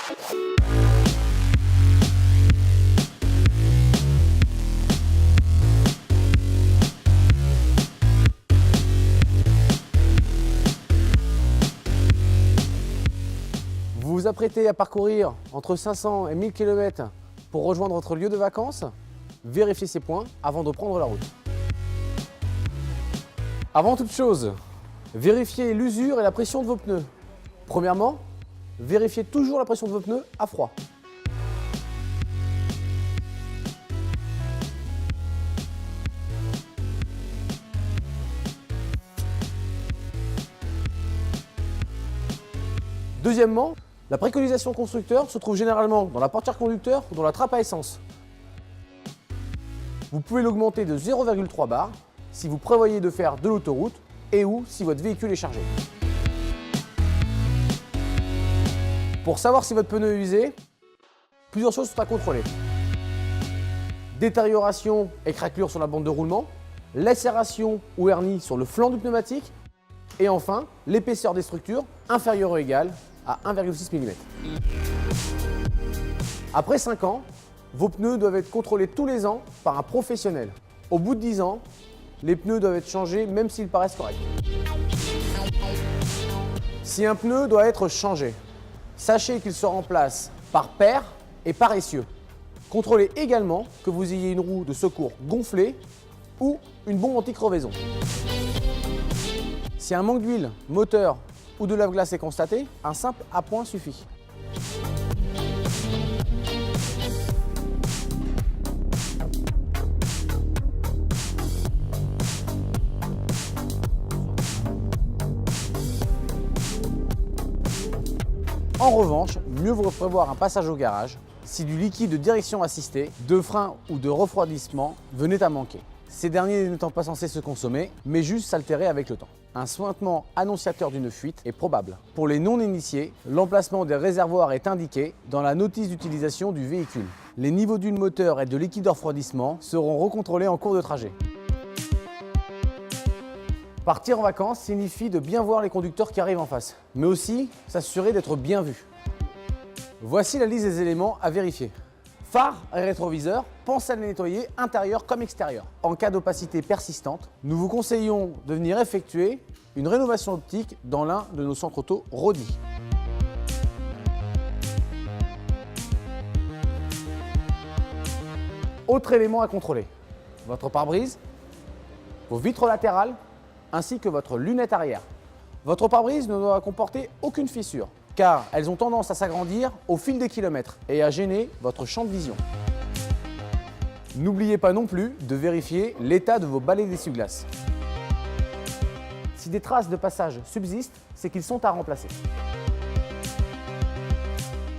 Vous vous apprêtez à parcourir entre 500 et 1000 km pour rejoindre votre lieu de vacances? Vérifiez ces points avant de prendre la route. Avant toute chose, vérifiez l'usure et la pression de vos pneus. Premièrement, vérifiez toujours la pression de vos pneus à froid. Deuxièmement, la préconisation constructeur se trouve généralement dans la portière conducteur ou dans la trappe à essence. Vous pouvez l'augmenter de 0,3 bar si vous prévoyez de faire de l'autoroute et ou si votre véhicule est chargé. Pour savoir si votre pneu est usé, plusieurs choses sont à contrôler. Détérioration et craquelure sur la bande de roulement, lacération ou hernie sur le flanc du pneumatique et enfin l'épaisseur des structures inférieure ou égale à 1,6 mm. Après 5 ans, vos pneus doivent être contrôlés tous les ans par un professionnel. Au bout de 10 ans, les pneus doivent être changés même s'ils paraissent corrects. Si un pneu doit être changé, sachez qu'il se remplace par paire et par essieu. Contrôlez également que vous ayez une roue de secours gonflée ou une bombe anti-crevaison. Si un manque d'huile, moteur ou de lave-glace est constaté, un simple appoint suffit. En revanche, mieux vaut prévoir un passage au garage si du liquide de direction assistée, de frein ou de refroidissement venait à manquer. Ces derniers n'étant pas censés se consommer, mais juste s'altérer avec le temps. Un suintement annonciateur d'une fuite est probable. Pour les non-initiés, l'emplacement des réservoirs est indiqué dans la notice d'utilisation du véhicule. Les niveaux d'huile moteur et de liquide de refroidissement seront recontrôlés en cours de trajet. Partir en vacances signifie de bien voir les conducteurs qui arrivent en face, mais aussi s'assurer d'être bien vu. Voici la liste des éléments à vérifier. Phare et rétroviseur, pensez à les nettoyer intérieur comme extérieur. En cas d'opacité persistante, nous vous conseillons de venir effectuer une rénovation optique dans l'un de nos centres auto Rodi. Autre élément à contrôler, votre pare-brise, vos vitres latérales ainsi que votre lunette arrière. Votre pare-brise ne doit comporter aucune fissure, car elles ont tendance à s'agrandir au fil des kilomètres et à gêner votre champ de vision. N'oubliez pas non plus de vérifier l'état de vos balais d'essuie-glace. Si des traces de passage subsistent, c'est qu'ils sont à remplacer.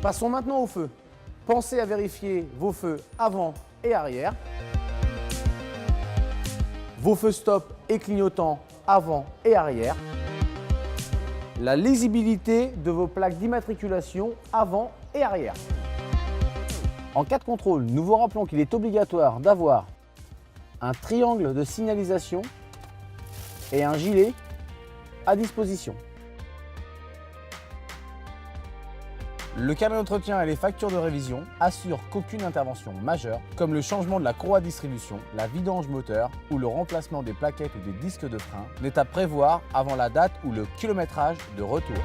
Passons maintenant au feu. Pensez à vérifier vos feux avant et arrière, vos feux stop et clignotants avant et arrière, la lisibilité de vos plaques d'immatriculation avant et arrière. En cas de contrôle, nous vous rappelons qu'il est obligatoire d'avoir un triangle de signalisation et un gilet à disposition. Le carnet d'entretien et les factures de révision assurent qu'aucune intervention majeure, comme le changement de la courroie de distribution, la vidange moteur ou le remplacement des plaquettes ou des disques de frein, n'est à prévoir avant la date ou le kilométrage de retour.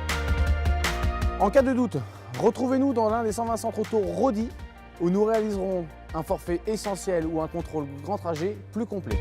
En cas de doute, retrouvez-nous dans l'un des 120 centres auto Rodi où nous réaliserons un forfait essentiel ou un contrôle grand trajet plus complet.